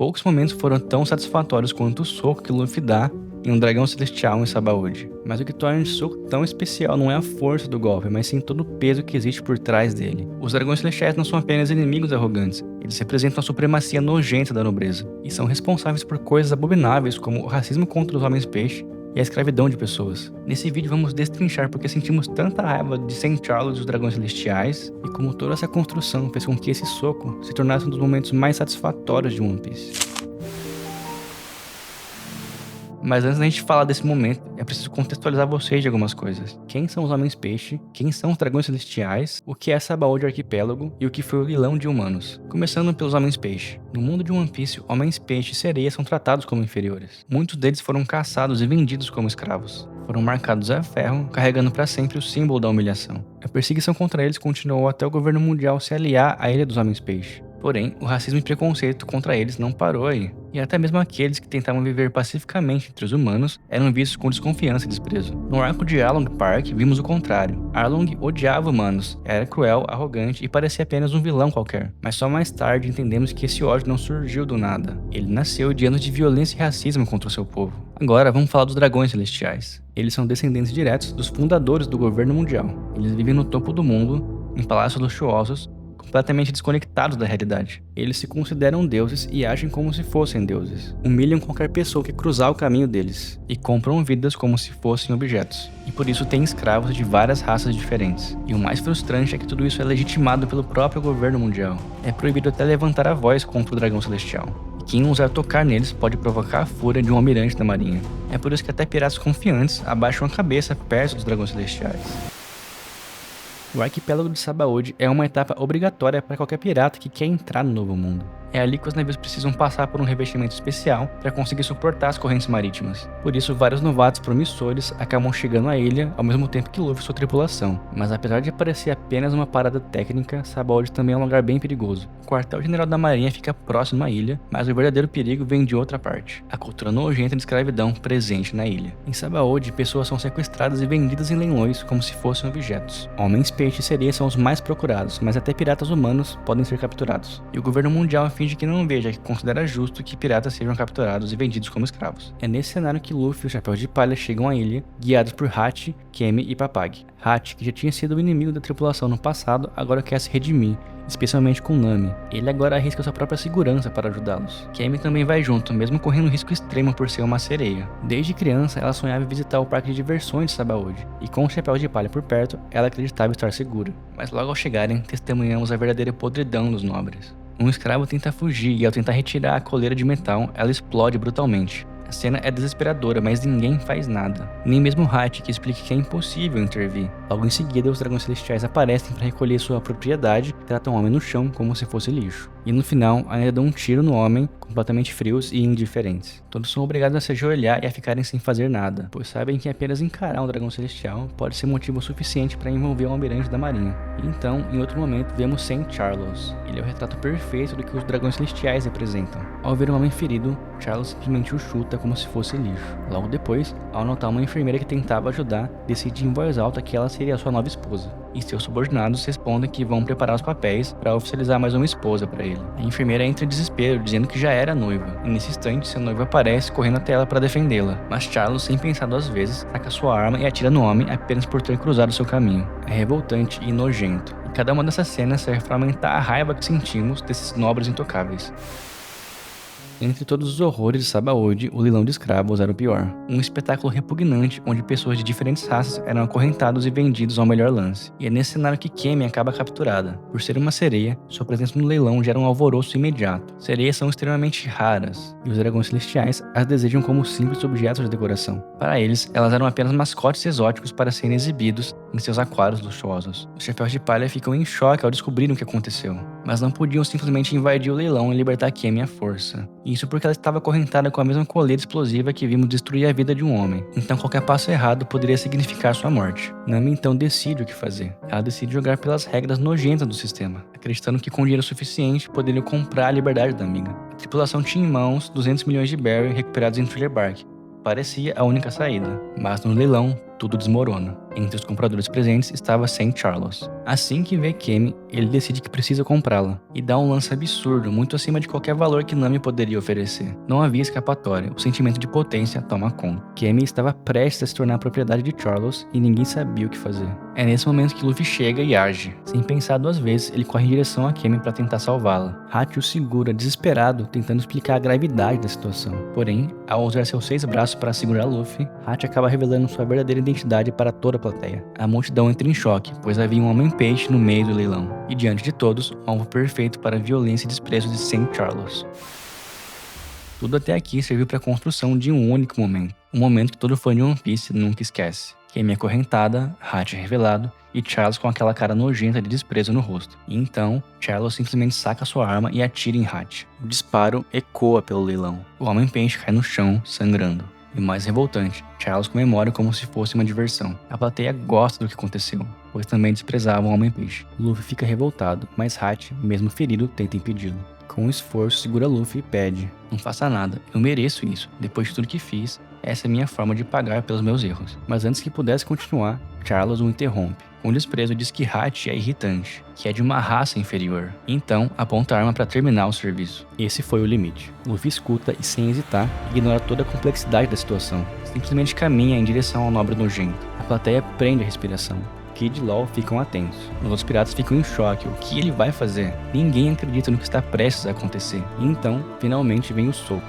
Poucos momentos foram tão satisfatórios quanto o soco que Luffy dá em um dragão celestial em Sabaody. Mas o que torna esse soco tão especial não é a força do golpe, mas sim todo o peso que existe por trás dele. Os dragões celestiais não são apenas inimigos arrogantes, eles representam a supremacia nojenta da nobreza, e são responsáveis por coisas abomináveis como o racismo contra os homens-peixe e a escravidão de pessoas. Nesse vídeo vamos destrinchar porque sentimos tanta raiva de Saint Charles e os dragões celestiais, e como toda essa construção fez com que esse soco se tornasse um dos momentos mais satisfatórios de One Piece. Mas antes da gente falar desse momento, é preciso contextualizar vocês de algumas coisas. Quem são os Homens-Peixe? Quem são os Dragões Celestiais? O que é Sabaody Arquipélago? E o que foi o leilão de humanos? Começando pelos Homens-Peixe. No mundo de One Piece, Homens-Peixe e sereias são tratados como inferiores. Muitos deles foram caçados e vendidos como escravos. Foram marcados a ferro, carregando para sempre o símbolo da humilhação. A perseguição contra eles continuou até o governo mundial se aliar à Ilha dos Homens-Peixe. Porém, o racismo e preconceito contra eles não parou aí. E até mesmo aqueles que tentavam viver pacificamente entre os humanos eram vistos com desconfiança e desprezo. No arco de Arlong Park, vimos o contrário. Arlong odiava humanos, era cruel, arrogante e parecia apenas um vilão qualquer. Mas só mais tarde entendemos que esse ódio não surgiu do nada. Ele nasceu de anos de violência e racismo contra o seu povo. Agora vamos falar dos dragões celestiais. Eles são descendentes diretos dos fundadores do governo mundial. Eles vivem no topo do mundo, em palácios luxuosos, completamente desconectados da realidade. Eles se consideram deuses e agem como se fossem deuses. Humilham qualquer pessoa que cruzar o caminho deles e compram vidas como se fossem objetos. E por isso têm escravos de várias raças diferentes. E o mais frustrante é que tudo isso é legitimado pelo próprio governo mundial. É proibido até levantar a voz contra o dragão celestial. E quem ousar tocar neles pode provocar a fúria de um almirante da marinha. É por isso que até piratas confiantes abaixam a cabeça perto dos dragões celestiais. O arquipélago de Sabaody é uma etapa obrigatória para qualquer pirata que quer entrar no Novo Mundo. É ali que os navios precisam passar por um revestimento especial para conseguir suportar as correntes marítimas. Por isso, vários novatos promissores acabam chegando à ilha ao mesmo tempo que Luffy e sua tripulação. Mas apesar de parecer apenas uma parada técnica, Sabaody também é um lugar bem perigoso. O quartel-general da marinha fica próximo à ilha, mas o verdadeiro perigo vem de outra parte. A cultura nojenta de escravidão presente na ilha. Em Sabaody, pessoas são sequestradas e vendidas em leilões como se fossem objetos. Homens-peixe e sereias são os mais procurados, mas até piratas humanos podem ser capturados. E o governo mundial finge que não veja, que considera justo que piratas sejam capturados e vendidos como escravos. É nesse cenário que Luffy e o Chapéu de Palha chegam à ilha, guiados por Hachi, Kemi e Papag. Hachi, que já tinha sido o inimigo da tripulação no passado, agora quer se redimir, especialmente com Nami. Ele agora arrisca sua própria segurança para ajudá-los. Kemi também vai junto, mesmo correndo risco extremo por ser uma sereia. Desde criança, ela sonhava em visitar o parque de diversões de Sabaody, e com o Chapéu de Palha por perto, ela acreditava estar segura. Mas logo ao chegarem, testemunhamos a verdadeira podridão dos nobres. Um escravo tenta fugir e ao tentar retirar a coleira de metal, ela explode brutalmente. A cena é desesperadora, mas ninguém faz nada. Nem mesmo Hachi, que explica que é impossível intervir. Logo em seguida, os dragões celestiais aparecem para recolher sua propriedade e tratam o homem no chão como se fosse lixo. E no final, ainda dão um tiro no homem, completamente frios e indiferentes. Todos são obrigados a se ajoelhar e a ficarem sem fazer nada, pois sabem que apenas encarar um dragão celestial pode ser motivo suficiente para envolver o almirante da marinha. E então, em outro momento, vemos Saint Charles. Ele é o retrato perfeito do que os dragões celestiais representam. Ao ver um homem ferido, Charles simplesmente o chuta como se fosse lixo. Logo depois, ao notar uma enfermeira que tentava ajudar, decide em voz alta que ela seria a sua nova esposa. E seus subordinados respondem que vão preparar os papéis para oficializar mais uma esposa para ele. A enfermeira entra em desespero, dizendo que já era noiva. E nesse instante, seu noivo aparece correndo até ela para defendê-la. Mas Charles, sem pensar duas vezes, saca sua arma e atira no homem apenas por ter cruzado seu caminho. É revoltante e nojento. E cada uma dessas cenas serve para aumentar a raiva que sentimos desses nobres intocáveis. Entre todos os horrores de Sabaody, o leilão de escravos era o pior. Um espetáculo repugnante onde pessoas de diferentes raças eram acorrentados e vendidos ao melhor lance. E é nesse cenário que Kemi acaba capturada. Por ser uma sereia, sua presença no leilão gera um alvoroço imediato. Sereias são extremamente raras, e os dragões celestiais as desejam como simples objetos de decoração. Para eles, elas eram apenas mascotes exóticos para serem exibidos em seus aquários luxuosos. Os chapéus de palha ficam em choque ao descobrirem o que aconteceu, mas não podiam simplesmente invadir o leilão e libertar Kemi à força. Isso porque ela estava acorrentada com a mesma coleira explosiva que vimos destruir a vida de um homem. Então qualquer passo errado poderia significar sua morte. Nami então decide o que fazer. Ela decide jogar pelas regras nojentas do sistema, acreditando que com dinheiro suficiente poderiam comprar a liberdade da amiga. A tripulação tinha em mãos 200 milhões de berry recuperados em Thriller Bark. Parecia a única saída, mas no leilão tudo desmorona. Entre os compradores presentes estava St. Charles. Assim que vê Cammy, ele decide que precisa comprá-la, e dá um lance absurdo, muito acima de qualquer valor que Nami poderia oferecer. Não havia escapatória, o sentimento de potência toma conta. Cammy estava prestes a se tornar propriedade de Charles e ninguém sabia o que fazer. É nesse momento que Luffy chega e age. Sem pensar duas vezes, ele corre em direção a Cammy para tentar salvá-la. Hachi o segura, desesperado, tentando explicar a gravidade da situação. Porém, ao usar seus 6 braços para segurar Luffy, Hachi acaba revelando sua verdadeira identidade para toda a plateia. A multidão entra em choque, pois havia um homem-peixe no meio do leilão. E diante de todos, um alvo perfeito para a violência e desprezo de St. Charles. Tudo até aqui serviu para a construção de um único momento. Um momento que todo fã de One Piece nunca esquece. Cammy acorrentada, Hachi revelado e Charles com aquela cara nojenta de desprezo no rosto. E então, Charles simplesmente saca sua arma e atira em Hachi. O disparo ecoa pelo leilão. O homem-peixe cai no chão, sangrando. E mais revoltante, Charles comemora como se fosse uma diversão. A plateia gosta do que aconteceu, pois também desprezavam o homem-peixe. Luffy fica revoltado, mas Hachi, mesmo ferido, tenta impedi-lo. Com esforço, segura Luffy e pede: "Não faça nada, eu mereço isso. Depois de tudo que fiz, essa é minha forma de pagar pelos meus erros." Mas antes que pudesse continuar, Charles o interrompe. Com desprezo diz que Hachi é irritante, que é de uma raça inferior. Então, aponta a arma para terminar o serviço. Esse foi o limite. Luffy escuta e, sem hesitar, ignora toda a complexidade da situação. Simplesmente caminha em direção ao nobre nojento. A plateia prende a respiração. Kid e Law ficam atentos. Os outros piratas ficam em choque. O que ele vai fazer? Ninguém acredita no que está prestes a acontecer. E então, finalmente vem o soco.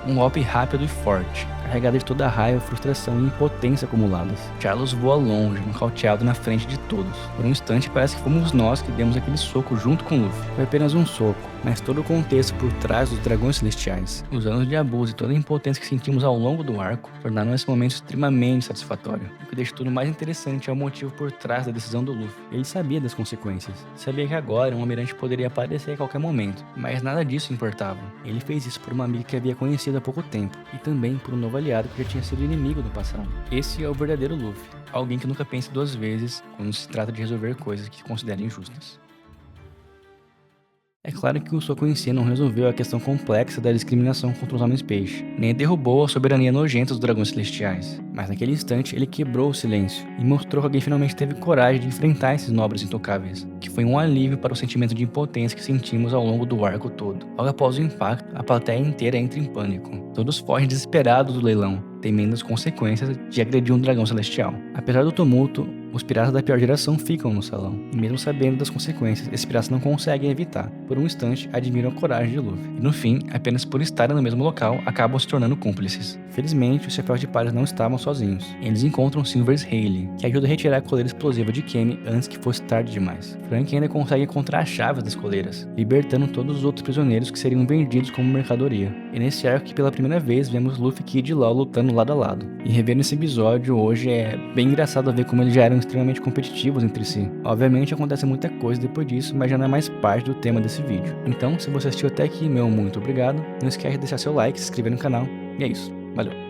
Um golpe rápido e forte, carregado de toda a raiva, frustração e impotência acumuladas. Charles voa longe, nocauteado na frente de todos. Por um instante parece que fomos nós que demos aquele soco junto com Luffy. Foi apenas um soco, mas todo o contexto por trás dos dragões celestiais, os anos de abuso e toda a impotência que sentimos ao longo do arco, tornaram esse momento extremamente satisfatório. O que deixa tudo mais interessante é o motivo por trás da decisão do Luffy. Ele sabia das consequências. Sabia que agora um almirante poderia aparecer a qualquer momento, mas nada disso importava. Ele fez isso por uma amiga que havia conhecido há pouco tempo, e também por um novo aliado que já tinha sido inimigo no passado. Esse é o verdadeiro Luffy, alguém que nunca pensa duas vezes quando se trata de resolver coisas que considera injustas. É claro que o soco em si não resolveu a questão complexa da discriminação contra os homens-peixe, nem derrubou a soberania nojenta dos dragões celestiais, mas naquele instante ele quebrou o silêncio e mostrou que alguém finalmente teve coragem de enfrentar esses nobres intocáveis, que foi um alívio para o sentimento de impotência que sentimos ao longo do arco todo. Logo após o impacto, a plateia inteira entra em pânico. Todos fogem desesperados do leilão, temendo as consequências de agredir um dragão celestial. Apesar do tumulto, os piratas da pior geração ficam no salão, e mesmo sabendo das consequências, esses piratas não conseguem evitar. Por um instante, admiram a coragem de Luffy, e no fim, apenas por estarem no mesmo local, acabam se tornando cúmplices. Felizmente, os chapéus de palha não estavam sozinhos. Eles encontram Silver's Hailey, que ajuda a retirar a coleira explosiva de Cammy antes que fosse tarde demais. Frank ainda consegue encontrar as chaves das coleiras, libertando todos os outros prisioneiros que seriam vendidos como mercadoria. E nesse arco que pela primeira vez vemos Luffy, Kid e Law lutando lado a lado. E revendo esse episódio hoje é bem engraçado ver como eles já eram extremamente competitivos entre si. Obviamente acontece muita coisa depois disso, mas já não é mais parte do tema desse vídeo. Então, se você assistiu até aqui, meu muito obrigado. Não esquece de deixar seu like, se inscrever no canal. E é isso. Valeu!